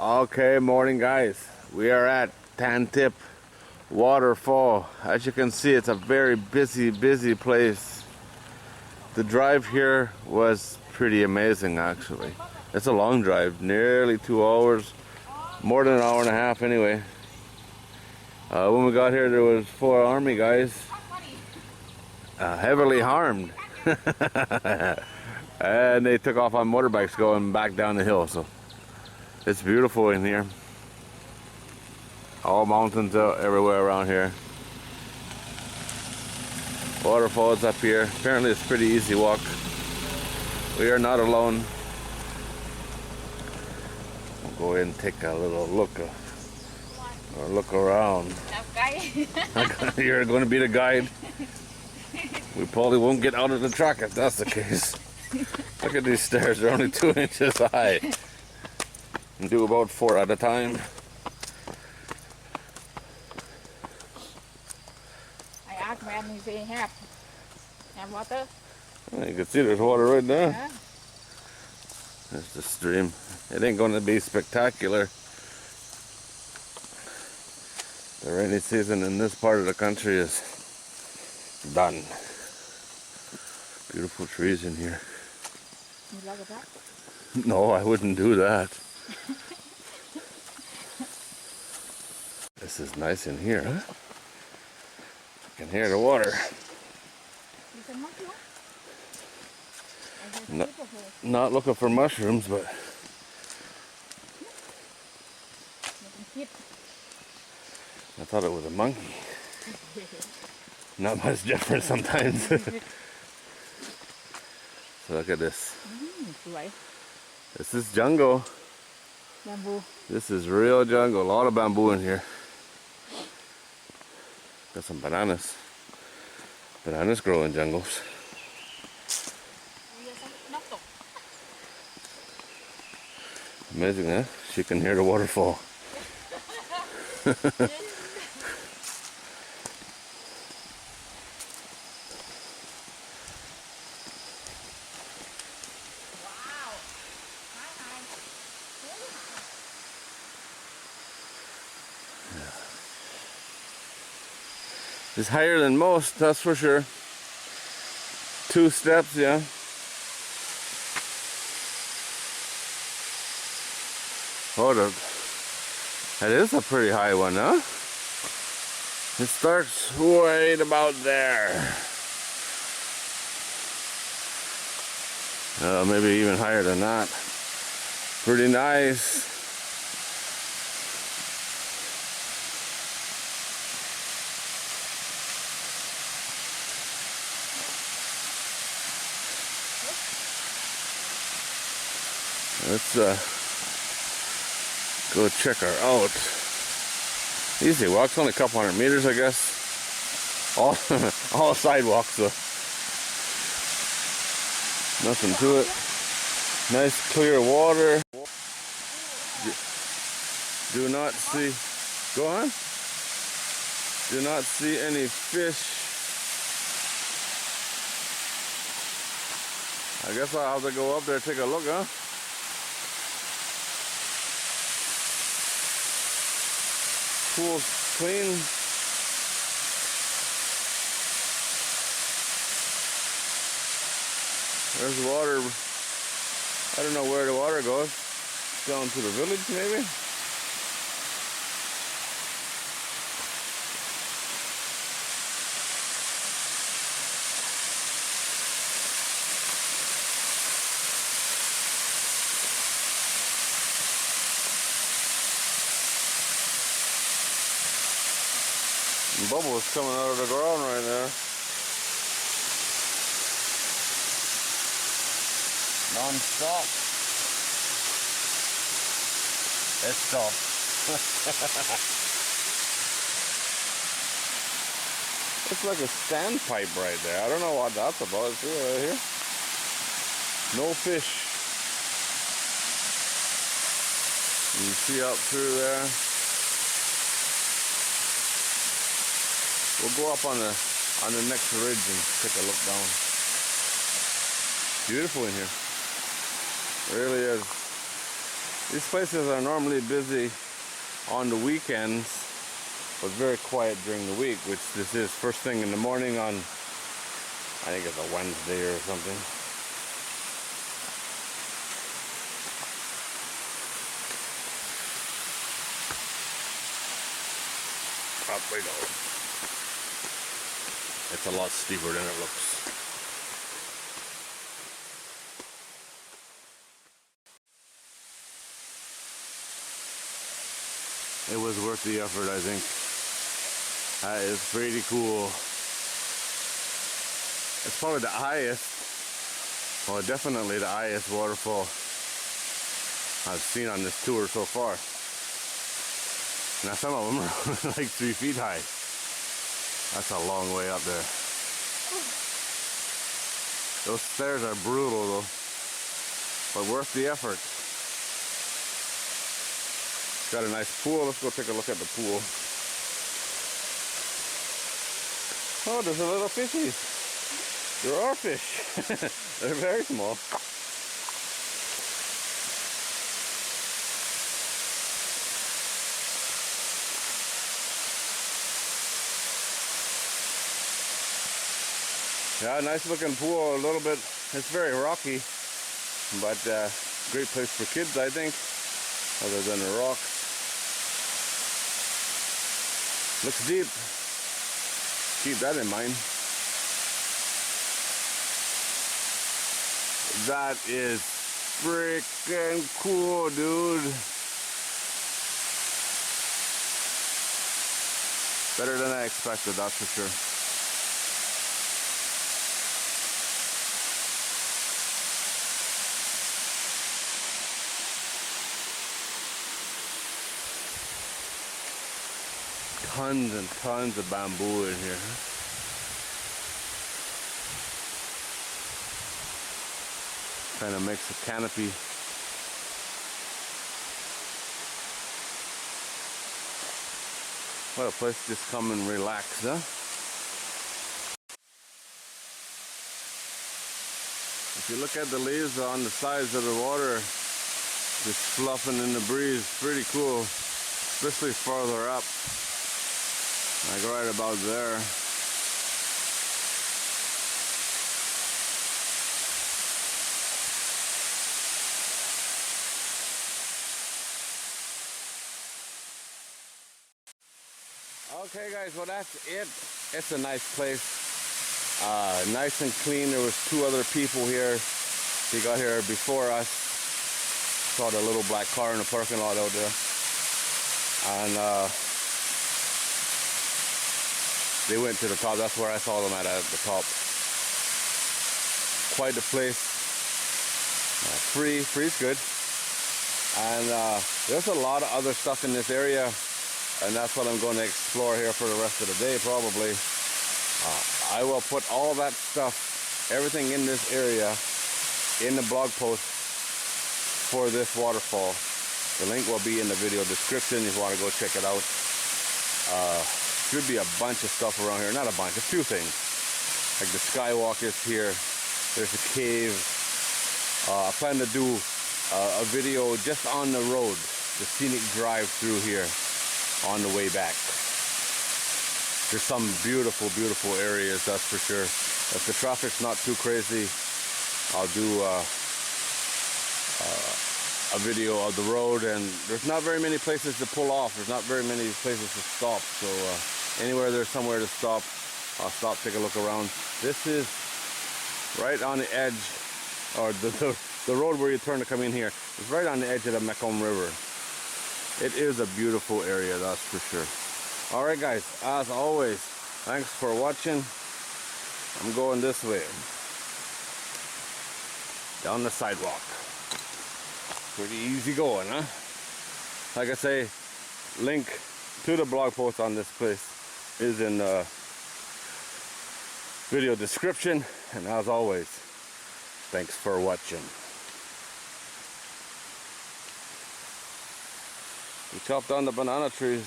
Okay, morning guys. We are at Thip Waterfall. As you can see, it's a very busy place. The drive here was pretty amazing actually. It's a long drive, nearly 2 hours, more than an hour and a half anyway. When we got here there was 4 army guys, heavily harmed. And they took off on motorbikes going back down the hill, so it's beautiful in here. All mountains everywhere around here. Waterfalls up here. Apparently it's pretty easy walk. We are not alone. We'll go in and take a little look or look around. You're going to be the guide. We probably won't get out of the truck if that's the case. Look at these stairs, they're only 2 inches high. And do about 4 at a time. I asked man, he said have water. Well, you can see there's water right there. Yeah. There's the stream. It ain't going to be spectacular. The rainy season in this part of the country is done. Beautiful trees in here. You like that? No, I wouldn't do that. This is nice in here, huh? You can hear the water. Not looking for mushrooms, but I thought it was a monkey. Not much different sometimes. So look at this. This is jungle. Bamboo. This is real jungle. A lot of bamboo in here. Got some bananas. Bananas grow in jungles. Amazing, huh? She can hear the waterfall. It's higher than most, that's for sure. 2 steps, yeah. Oh, that is a pretty high one, huh? It starts right about there. Maybe even higher than that. Pretty nice. Let's go check her out. Easy walks, only a couple hundred meters, I guess. All sidewalks, so nothing to it. Nice clear water. Do not see. Go on. Do not see any fish. I guess I'll have to go up there and take a look, huh? Pool's clean. There's water. I don't know where the water goes. Down to the village, maybe? Bubbles coming out of the ground right there. Non-stop. It's stop. It's like a standpipe right there. I don't know what that's about. See right here? No fish. You see up through there. We'll go up on the next ridge and take a look down. beautiful in here. It really is. These places are normally busy on the weekends, but very quiet during the week, which this is first thing in the morning on, I think it's a Wednesday or something. Up we go. It's a lot steeper than it looks. It was worth the effort, I think. That is pretty cool. It's probably the highest, well, definitely the highest waterfall I've seen on this tour so far. Now some of them are like 3 feet high. That's a long way up there. Those stairs are brutal though, but worth the effort. Got a nice pool. Let's go take a look at the pool. Oh, there's a little fishies. There are fish. They're very small. Yeah, nice looking pool. A little bit, it's very rocky, but great place for kids, I think, other than the rocks. Looks deep. Keep that in mind. That is freaking cool, dude. Better than I expected, that's for sure. Tons and tons of bamboo in here. Kind of makes a canopy. What a place to just come and relax, huh? If you look at the leaves on the sides of the water, just fluffing in the breeze, pretty cool, especially farther up. Like right about there. Okay guys, well that's it. It's a nice place. Nice and clean. There was 2 other people here. They got here before us. Saw the little black car in the parking lot out there. And they went to the top. That's where I saw them at the top. Quite a place. Free's good. And there's a lot of other stuff in this area, and that's what I'm going to explore here for the rest of the day probably. I will put all that stuff, everything in this area, in the blog post for this waterfall. The link will be in the video description if you want to go check it out. Should be a bunch of stuff around here. Not a bunch, a few things. Like the skywalk is here. There's a cave. I plan to do a video just on the road, the scenic drive through here on the way back. There's some beautiful, beautiful areas, that's for sure. If the traffic's not too crazy, I'll do a video of the road, and there's not very many places to pull off. There's not very many places to stop, so anywhere there's somewhere to stop, I'll stop, take a look around. This is right on the edge, or the road where you turn to come in here is right on the edge of the Mekong River. It is a beautiful area, that's for sure. Alright guys, as always, thanks for watching. I'm going this way, down the sidewalk. Pretty easy going, huh? Like I say, link to the blog post on this place is in the video description. And as always, thanks for watching. We chopped down the banana trees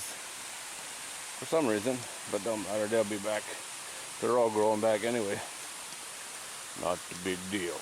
for some reason, but don't matter, they'll be back. They're all growing back anyway. Not a big deal.